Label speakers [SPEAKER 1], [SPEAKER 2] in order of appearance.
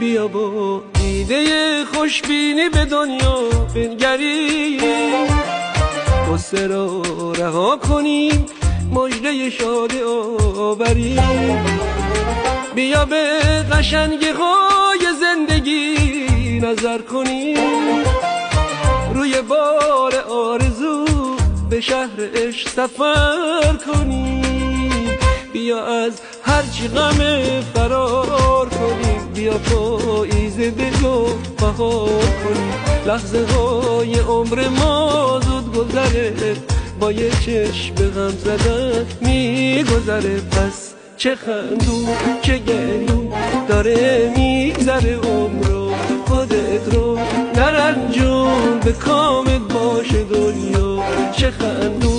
[SPEAKER 1] بیا با دیده خوشبینی به دنیا بنگریم، غصه را رها کنیم، مژده شادی آوریم. بیا به قشنگی های زندگی نظر کنیم، روی بار آرزو به شهر عشق سفر کنیم. بیا از هرچی غم فرار کنیم، بیا پاییز دلو بهار کنیم. لحظه های عمر ما زود گذره، با یه چشم به غم زدن میگذره. پس چه خندون چه گریون داره میگذره عمرو، خودت رو نرنجون به کامت باشه دنیا. چه خندون